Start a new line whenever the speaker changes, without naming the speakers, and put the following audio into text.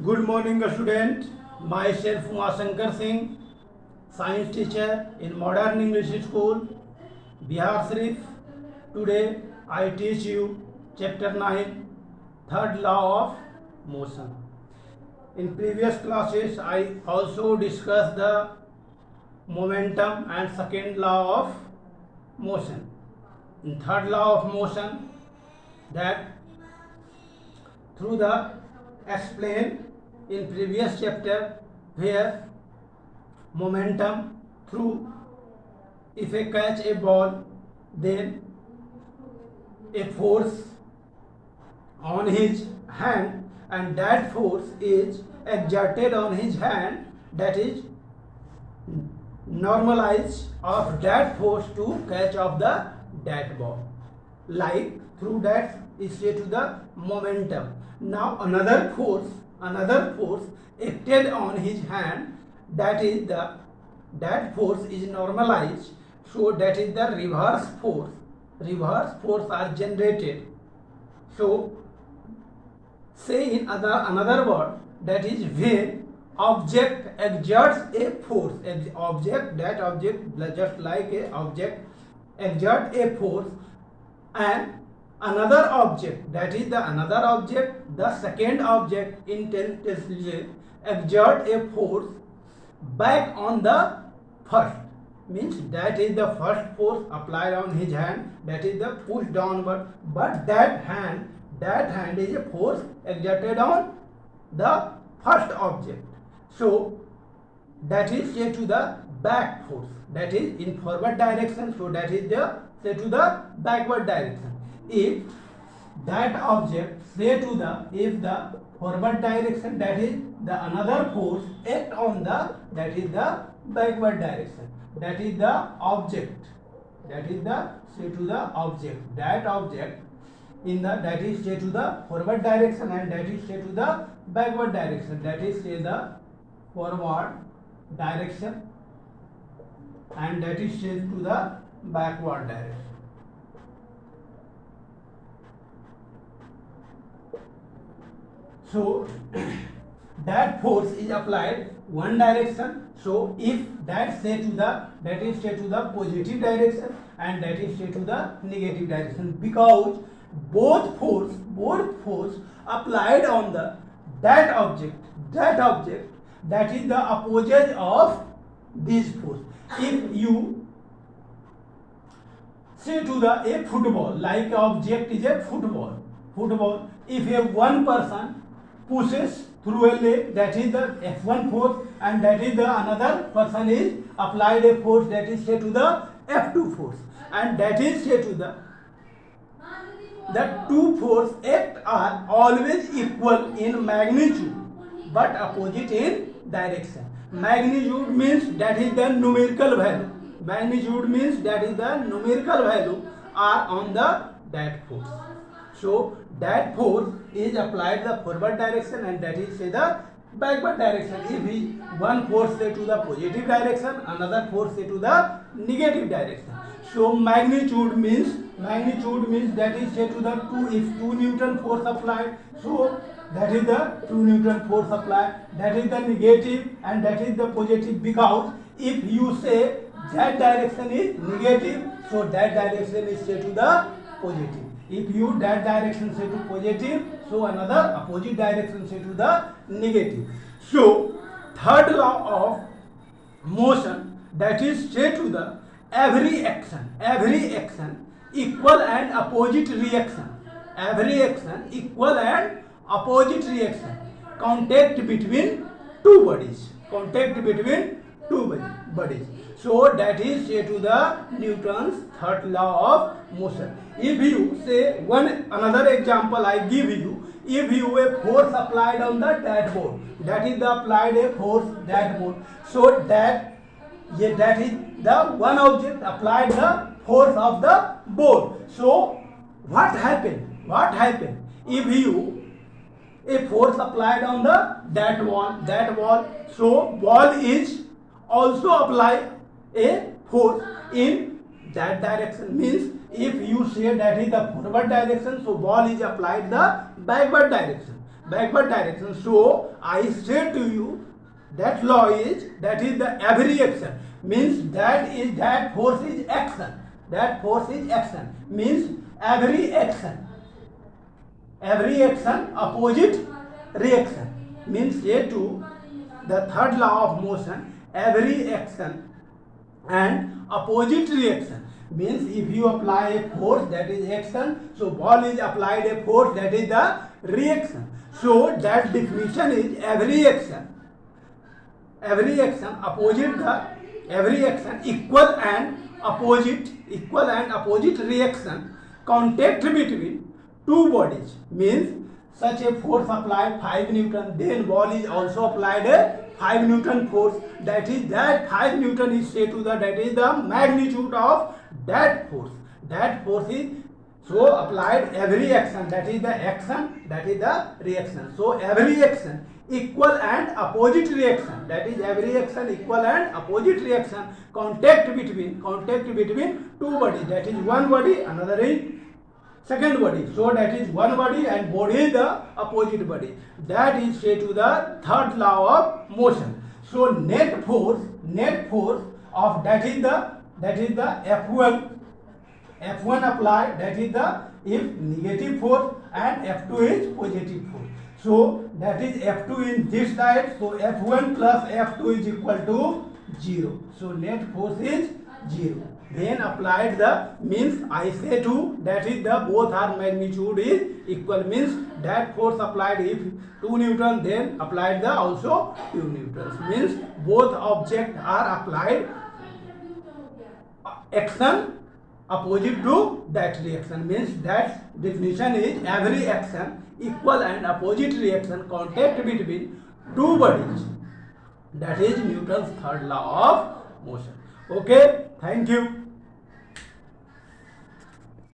Good morning, student. Myself Umashankar Singh, science teacher in Modern English School, Bihar Sharif. Today I teach you chapter 9, third law of motion. In previous classes I also discussed the momentum and second law of motion. In third law of motion, that through the explained in previous chapter, where momentum through, if I catch a ball, then a force on his hand, and that force is exerted on his hand, that is normalized of that force to catch of the that ball. Like through that is say to the momentum. Now another force acted on his hand, that force is normalized, so that is the reverse force are generated. So say in another word, that is when object exerts a force, just like a object exert a force, and another object, that is the another object, the second object intelligently exert a force back on the first, means that is the first force applied on his hand, that is the push downward, but that hand is a force exerted on the first object, so that is say to the back force, that is in forward direction, so that is the say to the backward direction. If that object say to the, if the forward direction, that is the another force act on the, that is the backward direction, that is the object, that is the say to the object, that object in the, that is say to the forward direction, and that is say to the backward direction, that is say the forward direction, and that is say to the backward direction. So that force is applied one direction, so if that say to the, that is say to the positive direction, and that is say to the negative direction, because both force applied on the that object, that is the opposite of this force. If you say to the a football, like object is a football, if a one person pushes through a leg, that is the F1 force, and that is the another person is applied a force, that is say to the F2 force, and that is say to the two force act are always equal in magnitude but opposite in direction. Magnitude means that is the numerical value, are on the that force, so that force is applied the forward direction, and that is say the backward direction. If one force say to the positive direction, another force say to the negative direction, so magnitude means that is say to the if 2 Newton force applied, so that is the 2 Newton force applied, that is the negative and that is the positive, because if you say that direction is negative, so that direction is say to the positive. If you that direction say to positive, so another opposite direction say to the negative. So third law of motion, that is say to the every action equal and opposite reaction, contact between two bodies, so that is say to the Newton's third law of motion. If you say another example I give you, if you a force applied on the that board, that is the applied a force that board, so that is the one object applied the force of the board. So what happened if you a force applied on the that wall, so wall is also apply a force in that direction, means if you say that is the forward direction, so ball is applied the backward direction. backward direction. So I say to you that law is, that is the every action, means that force is action. That force is action means every action opposite reaction, means A2 the third law of motion, every action and opposite reaction, means if you apply a force, that is action, so ball is applied a force, that is the reaction. So that definition is every action opposite the every action equal and opposite reaction, contact between two bodies, means such a force applied 5 Newton, then ball is also applied a 5 Newton force, that is that 5 Newton is say to the, that is the magnitude of that force. That force is so applied every action, that is the action, that is the reaction. So every action equal and opposite reaction, that is every action equal and opposite reaction, contact between two bodies, that is one body, another is second body. So that is one body and body is the opposite body. That is say to the third law of motion. So net force of that is the F1 applied, that is the if negative force, and F2 is positive force. So that is F2 in this side, so F1 plus F2 is equal to 0. So net force is 0. Then applied the, means I say to, that is the both are magnitude is equal, means that force applied if 2 Newton, then applied the also 2 Newtons, means both objects are applied action opposite to that reaction, means that definition is every action equal and opposite reaction, contact between two bodies, that is Newton's third law of motion. Okay, thank you.